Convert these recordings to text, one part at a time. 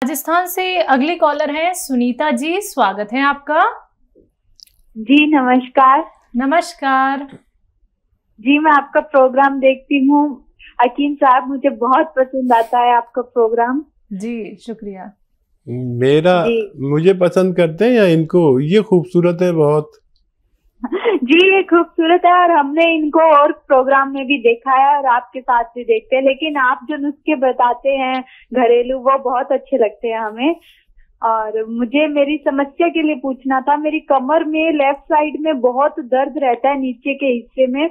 राजस्थान से अगली कॉलर है सुनीता जी, स्वागत है आपका। जी नमस्कार। नमस्कार जी मैं आपका प्रोग्राम देखती हूँ हकीम साहब, मुझे बहुत पसंद आता है आपका प्रोग्राम। जी शुक्रिया। मुझे पसंद करते हैं या इनको? ये खूबसूरत है बहुत। जी ये खूबसूरत है और हमने इनको और प्रोग्राम में भी देखा है और आपके साथ भी देखते हैं, लेकिन आप जो नुस्खे बताते हैं घरेलू वो बहुत अच्छे लगते हैं हमें। और मुझे मेरी समस्या के लिए पूछना था, मेरी कमर में लेफ्ट साइड में बहुत दर्द रहता है नीचे के हिस्से में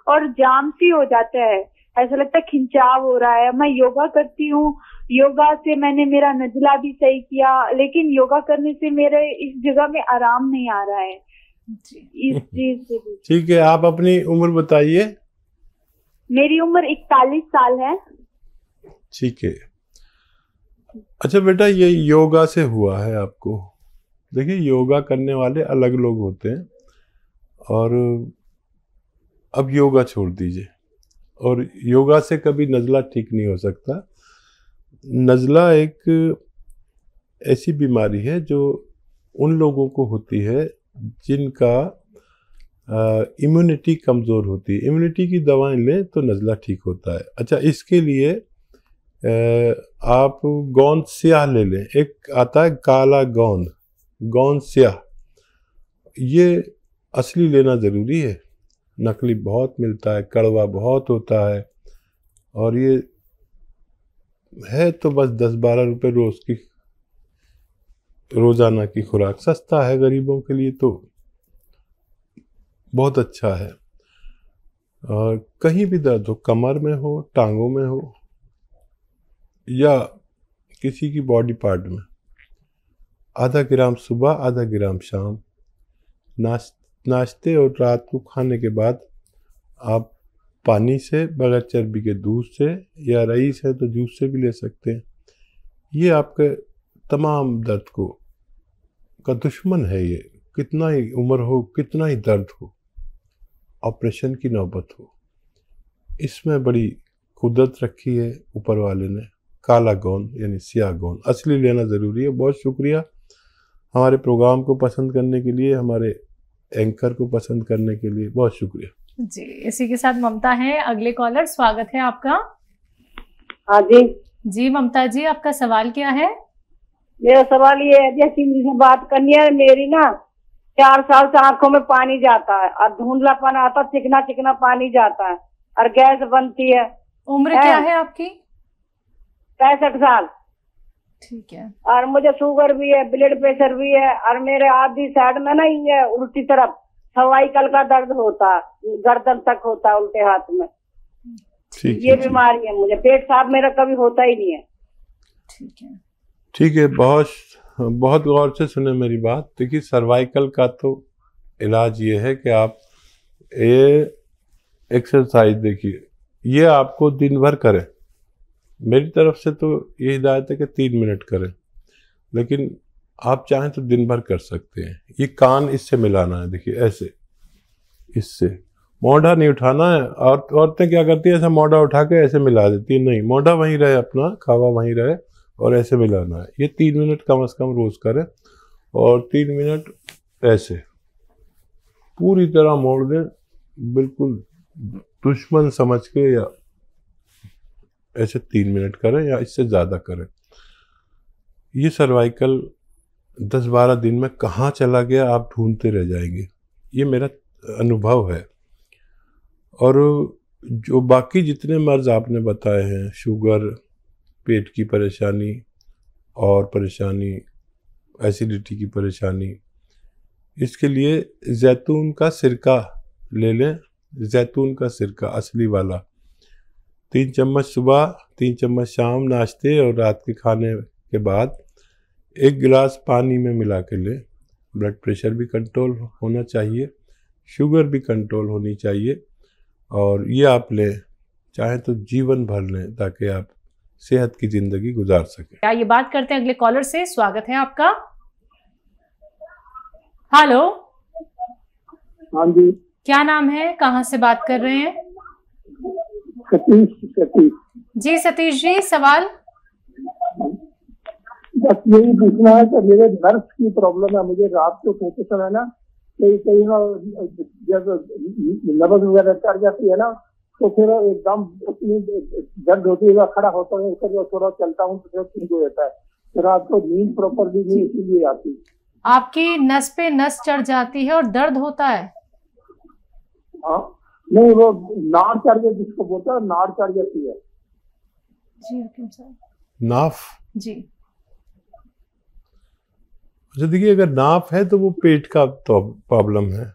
और जाम सी हो जाता है, ऐसा लगता है खिंचाव हो रहा है। मैं योगा करती हूँ, योगा से मैंने मेरा नजला भी सही किया, लेकिन योगा करने से मेरे इस जगह में आराम नहीं आ रहा है इस चीज से। ठीक है, आप अपनी उम्र बताइए। मेरी उम्र 41 साल है। ठीक है। अच्छा बेटा, ये योगा से हुआ है आपको? देखिए, योगा करने वाले अलग लोग होते हैं और अब योगा छोड़ दीजिए। और योगा से कभी नज़ला ठीक नहीं हो सकता। नज़ला एक ऐसी बीमारी है जो उन लोगों को होती है जिनका इम्यूनिटी कमज़ोर होती है। इम्यूनिटी की दवाएं लें तो नज़ला ठीक होता है। अच्छा, इसके लिए आप गोंद स्याह ले लें। एक आता है काला गोंद, गोंद स्याह, ये असली लेना ज़रूरी है। नकली बहुत मिलता है, कड़वा बहुत होता है, और ये है तो बस 10-12 रुपये रोज़ाना की खुराक। सस्ता है गरीबों के लिए, तो बहुत अच्छा है। और कहीं भी दर्द हो, कमर में हो, टांगों में हो या किसी की बॉडी पार्ट में, आधा ग्राम सुबह, आधा ग्राम शाम, नाश्ते और रात को खाने के बाद आप पानी से, बगैर चर्बी के दूध से, या रईस है तो जूस से भी ले सकते हैं। ये आपके तमाम दर्द का दुश्मन है। ये कितना ही उम्र हो, कितना ही दर्द हो, ऑपरेशन की नौबत हो, इसमें बड़ी कुदरत रखी है ऊपर वाले ने। काला गोंद यानी स्याह गोंद असली लेना ज़रूरी है। बहुत शुक्रिया हमारे प्रोग्राम को पसंद करने के लिए, हमारे एंकर को पसंद करने के लिए, बहुत शुक्रिया जी। इसी के साथ ममता है अगले कॉलर, स्वागत है आपका। हाँ जी। जी ममता जी, आपका सवाल क्या है? मेरा सवाल ये है, जैसी मुझे बात करनी है, मेरी ना 4 साल से आंखों में पानी जाता है और धुंधलापन आता, चिकना चिकना पानी जाता है और गैस बनती है। उम्र क्या है आपकी? 65 साल। ठीक है। और मुझे शुगर भी है, ब्लड प्रेशर भी है, और मेरे आधी साइड में ना ये उल्टी तरफ सर्वाइकल का दर्द होता है, गर्दन तक होता है, उल्टे हाथ में। ये बीमारी है मुझे। पेट साफ मेरा कभी होता ही नहीं है। ठीक है, ठीक है। बहुत बहुत गौर से सुने मेरी बात। देखिए, सर्वाइकल का तो इलाज ये है कि आप ये एक्सरसाइज, देखिए, ये आपको दिन भर करें। मेरी तरफ से तो ये हिदायत है कि 3 मिनट करें, लेकिन आप चाहें तो दिन भर कर सकते हैं। ये कान इससे मिलाना है, देखिए ऐसे, इससे मोढ़ा नहीं उठाना है। और औरतें क्या करती है, ऐसा मोढ़ा उठा के ऐसे मिला देती है। नहीं, मोढ़ा वहीं रहे, अपना खावा वहीं रहे, और ऐसे मिलाना है। ये 3 मिनट कम से कम रोज करें, और 3 मिनट ऐसे पूरी तरह मोड़ दें, बिल्कुल दुश्मन समझ के, या ऐसे 3 मिनट करें या इससे ज़्यादा करें। ये सर्वाइकल 10-12 दिन में कहाँ चला गया आप ढूंढते रह जाएंगे, ये मेरा अनुभव है। और जो बाकी जितने मर्ज आपने बताए हैं, शुगर, पेट की परेशानी और परेशानी, एसिडिटी की परेशानी, इसके लिए जैतून का सिरका ले लें। जैतून का सिरका असली वाला, 3 चम्मच सुबह, 3 चम्मच शाम, नाश्ते और रात के खाने के बाद 1 गिलास पानी में मिला के लें। ब्लड प्रेशर भी कंट्रोल होना चाहिए, शुगर भी कंट्रोल होनी चाहिए, और ये आप लें, चाहे तो जीवन भर लें, ताकि आप सेहत की जिंदगी गुजार सकें। ये बात करते हैं अगले कॉलर से, स्वागत है आपका। हेलो। हाँ जी। क्या नाम है, कहाँ से बात कर रहे हैं? सतीश। जी सतीश जी, सवाल। बस यही पूछना है कि मेरे नर्व की प्रॉब्लम है, मुझे रात को सोते समय ना कहीं कहीं ना जब नब्ज वगैरह चढ़ जाती है ना, तो फिर एकदम इतनी दर्द होती है, खड़ा होता हूँ फिर थोड़ा चलता हूँ तो ठीक हो जाता है। फिर रात को नींद प्रॉपरली नहीं इसीलिए आती। आपकी नस पे नस चढ़ जाती है और दर्द होता है? हाँ नहीं, वो नाड़ चढ़ जाती, जिसको बोलते हैं नाड़ चढ़ जाती है। जी हकीम साहब। नाफ? जी। अच्छा देखिए, अगर नाफ है तो वो पेट का तो प्रॉब्लम है।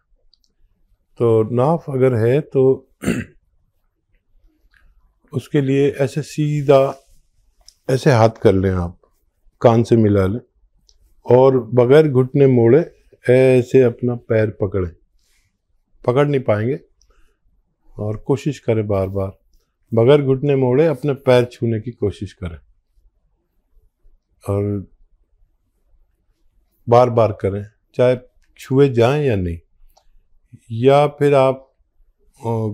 तो नाफ अगर है तो उसके लिए ऐसे सीधा ऐसे हाथ कर लें, आप कान से मिला लें और बगैर घुटने मोड़े ऐसे अपना पैर पकड़ें। पकड़ नहीं पाएंगे और कोशिश करें बार बार बगैर घुटने मोड़े अपने पैर छूने की कोशिश करें और बार बार करें, चाहे छुए जाएं या नहीं। या फिर आप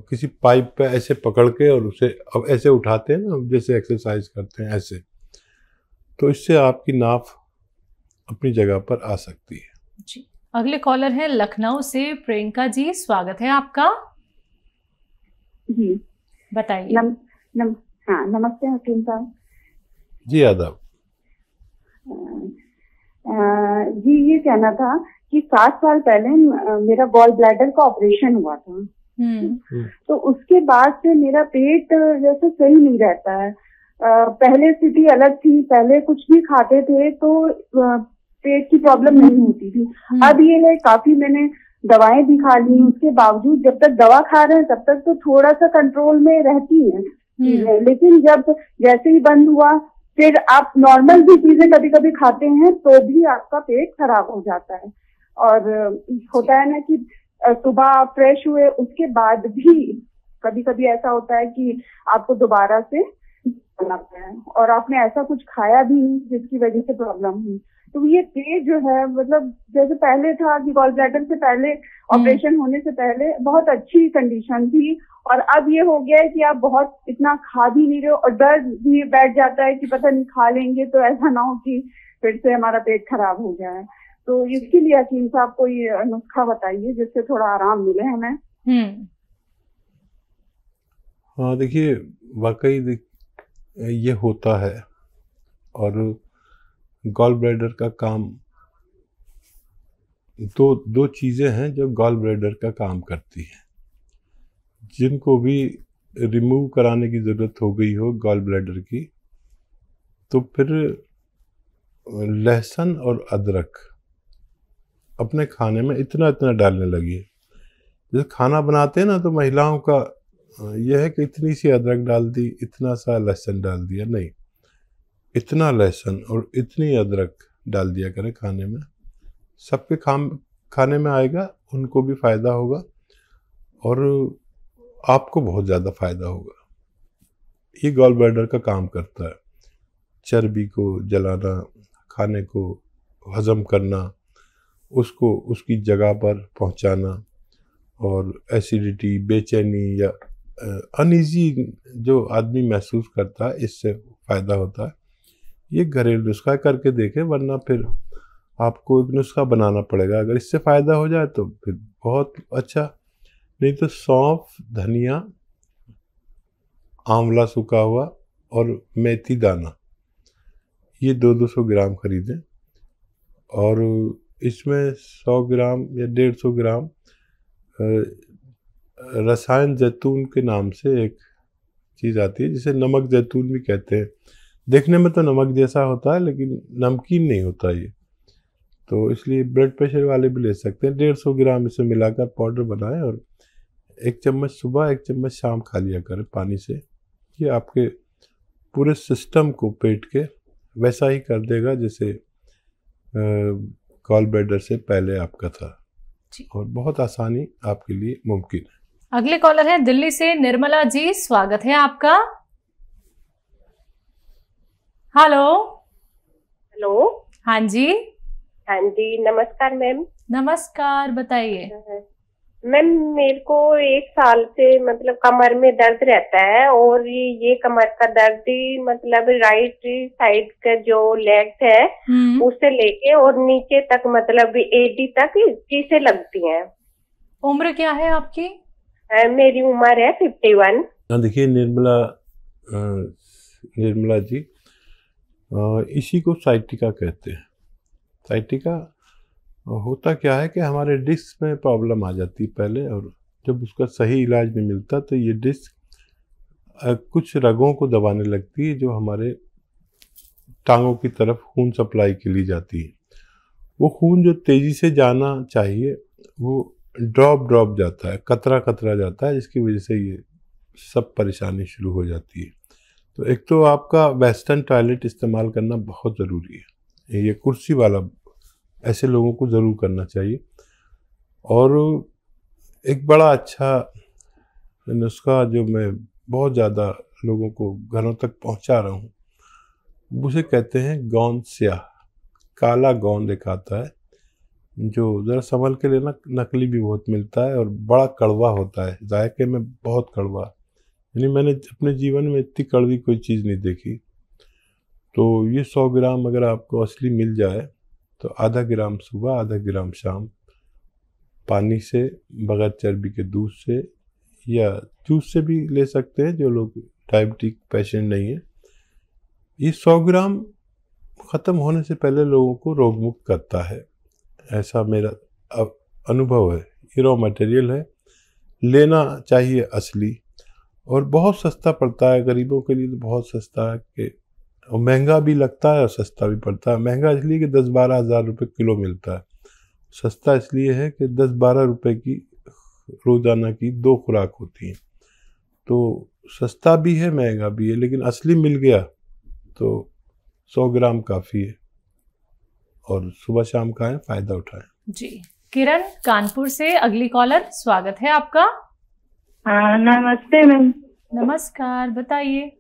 किसी पाइप पे ऐसे पकड़ के और उसे अब ऐसे उठाते हैं ना, जैसे एक्सरसाइज करते हैं ऐसे, तो इससे आपकी नाफ अपनी जगह पर आ सकती है। जी। अगले कॉलर हैं लखनऊ से प्रियंका जी, स्वागत है आपका। जी बताइए। हाँ नमस्ते हकीम साहब। जी आदाब। जी ये कहना था कि 7 साल पहले मेरा गॉल ब्लैडर का ऑपरेशन हुआ था। तो उसके बाद से मेरा पेट जैसे सही नहीं रहता है। पहले स्थिति अलग थी, पहले कुछ भी खाते थे तो पेट की प्रॉब्लम नहीं होती थी। अब ये है काफी मैंने दवाएं भी खा ली, उसके बावजूद जब तक दवा खा रहे हैं तब तक तो थोड़ा सा कंट्रोल में रहती है चीजें, लेकिन जब जैसे ही बंद हुआ फिर आप नॉर्मल भी चीजें कभी कभी खाते हैं तो भी आपका पेट खराब हो जाता है। और होता है ना कि सुबह फ्रेश हुए उसके बाद भी कभी कभी ऐसा होता है कि आपको दोबारा से करना पड़ा है और आपने ऐसा कुछ खाया भी नहीं जिसकी वजह से प्रॉब्लम हुई। तो ये पेट जो है, मतलब जैसे पहले था कि गॉल ब्लैडर से पहले ऑपरेशन होने से पहले बहुत अच्छी कंडीशन थी और अब ये हो गया है कि आप बहुत इतना खा भी नहीं रहे हो और दर्द भी बैठ जाता है कि पता नहीं खा लेंगे तो ऐसा ना हो कि फिर से हमारा पेट खराब हो जाए। तो इसके लिए हकीम साहब कोई नुस्खा बताइए जिससे थोड़ा आराम मिले हमें। हाँ देखिए, वाकई ये होता है और गॉल ब्लैडर का काम दो चीज़ें हैं जो गॉल ब्लैडर का काम करती हैं। जिनको भी रिमूव कराने की ज़रूरत हो गई हो गॉल ब्लैडर की, तो फिर लहसुन और अदरक अपने खाने में इतना इतना डालने लगी। जैसे खाना बनाते हैं ना तो महिलाओं का यह है कि इतनी सी अदरक डाल दी, इतना सा लहसुन डाल दिया, नहीं, इतना लहसुन और इतनी अदरक डाल दिया करें खाने में। सबके खाने में आएगा, उनको भी फ़ायदा होगा और आपको बहुत ज़्यादा फ़ायदा होगा। ये गॉल ब्लैडर का काम करता है, चर्बी को जलाना, खाने को हजम करना, उसको उसकी जगह पर पहुंचाना और एसिडिटी, बेचैनी या अनईजी जो आदमी महसूस करता है, इससे फ़ायदा होता है। ये घरेलू नुस्खा करके देखें, वरना फिर आपको एक नुस्खा बनाना पड़ेगा। अगर इससे फ़ायदा हो जाए तो फिर बहुत अच्छा, नहीं तो सौंफ, धनिया, आंवला सूखा हुआ और मेथी दाना, ये 200 ग्राम खरीदें और इसमें 100 ग्राम या 150 ग्राम रसायन जैतून के नाम से एक चीज़ आती है, जिसे नमक जैतून भी कहते हैं। देखने में तो नमक जैसा होता है लेकिन नमकीन नहीं होता ये, तो इसलिए ब्लड प्रेशर वाले भी ले सकते हैं। 150 ग्राम इसे मिलाकर पाउडर बनाएं और 1 चम्मच सुबह 1 चम्मच शाम खा लिया करें पानी से। ये आपके पूरे सिस्टम को, पेट के, वैसा ही कर देगा जैसे गॉल ब्लैडर से पहले आपका था और बहुत आसानी आपके लिए मुमकिन है। अगले कॉलर है दिल्ली से निर्मला जी, स्वागत है आपका। हेलो। हेलो। हाँ जी। हाँ जी, नमस्कार मैम। नमस्कार, बताइए। मैम मेरे को 1 साल से मतलब कमर में दर्द रहता है, और ये कमर का दर्द मतलब राइट साइड का जो लेग्स है उससे लेके और नीचे तक मतलब एडी तक चीजें लगती हैं। उम्र क्या है आपकी? मेरी उम्र है 51। देखिए निर्मला जी, इसी को साइटिका कहते हैं। साइटिका होता क्या है कि हमारे डिस्क में प्रॉब्लम आ जाती है पहले, और जब उसका सही इलाज नहीं मिलता तो ये डिस्क कुछ रगों को दबाने लगती है जो हमारे टांगों की तरफ खून सप्लाई के लिए जाती है। वो खून जो तेज़ी से जाना चाहिए वो ड्रॉप जाता है, कतरा जाता है, जिसकी वजह से ये सब परेशानी शुरू हो जाती है। तो एक तो आपका वेस्टर्न टॉयलेट इस्तेमाल करना बहुत ज़रूरी है, ये कुर्सी वाला ऐसे लोगों को ज़रूर करना चाहिए। और एक बड़ा अच्छा नुस्खा जो मैं बहुत ज़्यादा लोगों को घरों तक पहुंचा रहा हूँ, उसे कहते हैं गोंद स्याह। काला गोंद एक आता है जो ज़रा संभल के लेना, नकली भी बहुत मिलता है और बड़ा कड़वा होता है, जायके में बहुत कड़वा। यानी मैंने अपने जीवन में इतनी कड़वी कोई चीज़ नहीं देखी। तो ये 100 ग्राम अगर आपको असली मिल जाए तो आधा ग्राम सुबह, आधा ग्राम शाम, पानी से, बगैर चर्बी के दूध से या जूस से भी ले सकते हैं जो लोग डायबिटिक पेशेंट नहीं है। ये 100 ग्राम ख़त्म होने से पहले लोगों को रोग मुक्त करता है, ऐसा मेरा अनुभव है। ये रॉ मटेरियल है, लेना चाहिए असली, और बहुत सस्ता पड़ता है गरीबों के लिए। तो बहुत सस्ता है कि और महंगा भी लगता है और सस्ता भी पड़ता है। महंगा इसलिए कि 10-12 हज़ार रुपये किलो मिलता है, सस्ता इसलिए है कि 10-12 रुपये की रोज़ाना की 2 खुराक होती हैं। तो सस्ता भी है, महंगा भी है, लेकिन असली मिल गया तो 100 ग्राम काफ़ी है। और सुबह शाम खाएं, फ़ायदा उठाएं। जी। किरण कानपुर से अगली कॉलर, स्वागत है आपका। हाँ नमस्ते मैम। नमस्कार, बताइए।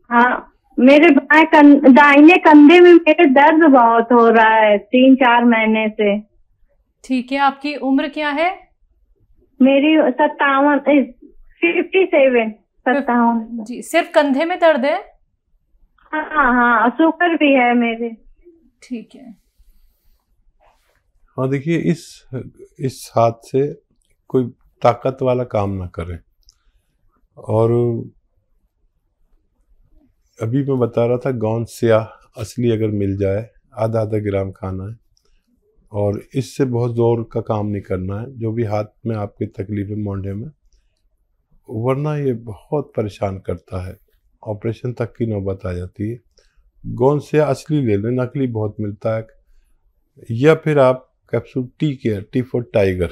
हाँ, मेरे दाहिने कंधे में मेरे दर्द बहुत हो रहा है 3-4 महीने से। ठीक है, आपकी उम्र क्या है? मेरी 57। जी, सिर्फ कंधे में दर्द है? हाँ, शुगर भी है मेरे। ठीक है। हाँ देखिए, इस हाथ से कोई ताकत वाला काम ना करें। और अभी मैं बता रहा था गोंद स्याह असली अगर मिल जाए, आधा ग्राम खाना है, और इससे बहुत ज़ोर का काम नहीं करना है जो भी हाथ में आपकी तकलीफ है मोंढे में, वरना ये बहुत परेशान करता है, ऑपरेशन तक की नौबत आ जाती है। गोंद स्याह असली ले लें, नकली बहुत मिलता है। या फिर आप capsule T for tiger,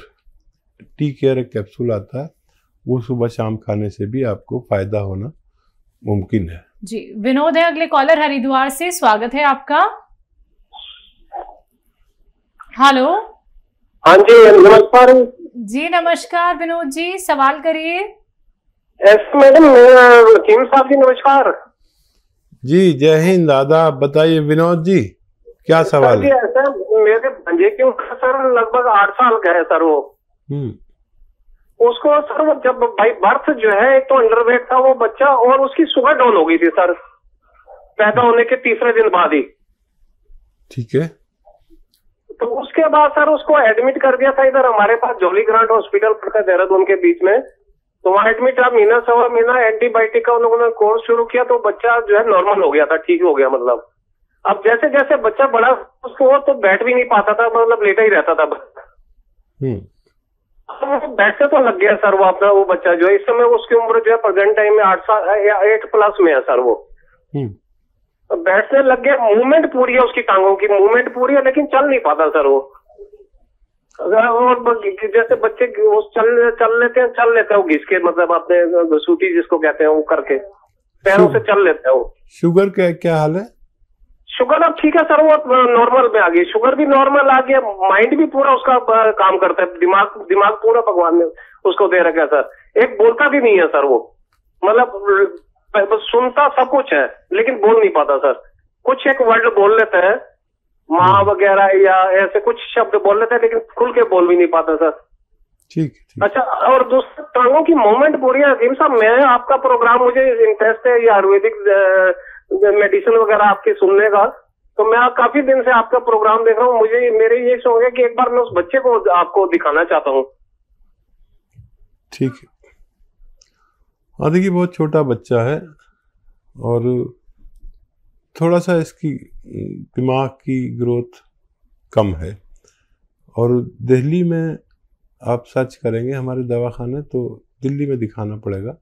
tea care एक कैप्सूल आता है, वो सुबह शाम खाने से भी आपको फ़ायदा होना मुमकिन है। जी। विनोद है अगले कॉलर हरिद्वार से, स्वागत है आपका। हेलो। हाँ जी नमस्कार। जी नमस्कार विनोद जी, सवाल करिए। मैडम वकीम साहब जी नमस्कार। जी जय हिंद, दादा बताइए विनोद जी, क्या सवाल है? ऐसा मेरे भांजे की उम्र सर लगभग 8 साल का है सर। वो उसको सर वो जब भाई बर्थ जो है, एक तो अंडरवेट था वो बच्चा, और उसकी शुगर डाउन हो गई थी सर पैदा होने के 3रे दिन बाद ही। ठीक है। तो उसके बाद सर उसको एडमिट कर दिया था इधर हमारे पास जॉली ग्रांट हॉस्पिटल पड़ता है देहरादून के बीच में। तो वहाँ एडमिट आप महीना 1.25 महीना एंटीबायोटिक का उन लोगों ने कोर्स शुरू किया, तो बच्चा जो है नॉर्मल हो गया था, ठीक हो गया मतलब। अब जैसे जैसे बच्चा बड़ा उसको तो बैठ भी नहीं पाता था, मतलब लेटा ही रहता था। बैठ से तो लग गया सर वो अपना, वो बच्चा जो है इस समय उसकी उम्र जो है प्रेजेंट टाइम में 8 साल या 8+ में है सर। वो बैठने लग गया, मूवमेंट पूरी है उसकी, टांगों की मूवमेंट पूरी है, लेकिन चल नहीं पाता सर वो। और जैसे बच्चे वो चल लेते हैं वो घिस के, मतलब अपने सूती जिसको कहते हैं वो करके पैरों से चल लेते हैं वो। शुगर का क्या हाल है? शुगर अब ठीक है सर, वो नॉर्मल में आ गई, शुगर भी नॉर्मल आ गया, माइंड भी पूरा उसका काम करता है, दिमाग पूरा भगवान ने उसको दे रखा है सर। एक बोलता भी नहीं है सर वो, मतलब सुनता सब कुछ है लेकिन बोल नहीं पाता सर। कुछ एक वर्ड बोल लेता है, माँ वगैरह या ऐसे कुछ शब्द बोल लेता है, लेकिन खुल के बोल भी नहीं पाता सर। ठीक है। अच्छा, और दूसरा टांगों की मूवमेंट पूरी है हकीम साहब। मैं आपका प्रोग्राम, मुझे इंटरेस्ट है ये आयुर्वेदिक मेडिसिन वगैरह आपके सुनने का, तो मैं काफी दिन से आपका प्रोग्राम देख रहा हूँ। मुझे मेरे ये शौक है कि एक बार मैं उस बच्चे को आपको दिखाना चाहता हूँ। ठीक है। हाँ देखिए, बहुत छोटा बच्चा है और थोड़ा सा इसकी दिमाग की ग्रोथ कम है, और दिल्ली में आप सर्च करेंगे हमारे दवाखाने तो दिल्ली में दिखाना पड़ेगा।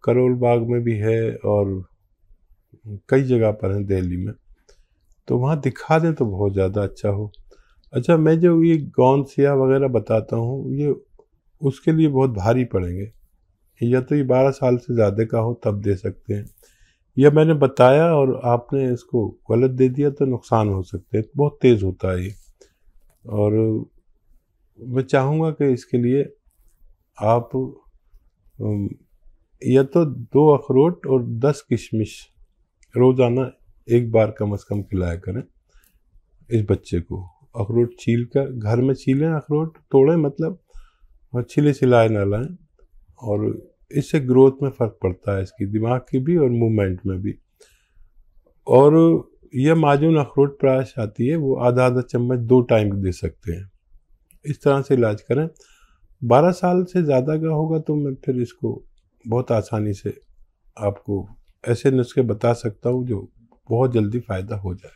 करोल बाग में भी है और कई जगह पर है दिल्ली में, तो वहाँ दिखा दें तो बहुत ज़्यादा अच्छा हो। अच्छा, मैं जो ये गौनसिया वगैरह बताता हूँ, ये उसके लिए बहुत भारी पड़ेंगे। या तो ये 12 साल से ज़्यादा का हो तब दे सकते हैं, या मैंने बताया और आपने इसको गलत दे दिया तो नुकसान हो सकते हैं। बहुत तेज़ होता है ये, और मैं चाहूँगा कि इसके लिए आप या तो 2 अखरोट और 10 किशमिश रोज़ाना एक बार कम से कम खिलाया करें इस बच्चे को। अखरोट छील कर घर में छीलें, अखरोट तोड़ें मतलब, और छिले छिलाए ना लाएं, और इससे ग्रोथ में फ़र्क पड़ता है, इसकी दिमाग की भी और मूवमेंट में भी। और यह माजून अखरोट प्राश आती है, वो आधा आधा चम्मच 2 टाइम दे सकते हैं। इस तरह से इलाज करें। 12 साल से ज़्यादा का होगा तो मैं फिर इसको बहुत आसानी से आपको ऐसे नुस्खे बता सकता हूँ जो बहुत जल्दी फ़ायदा हो जाए।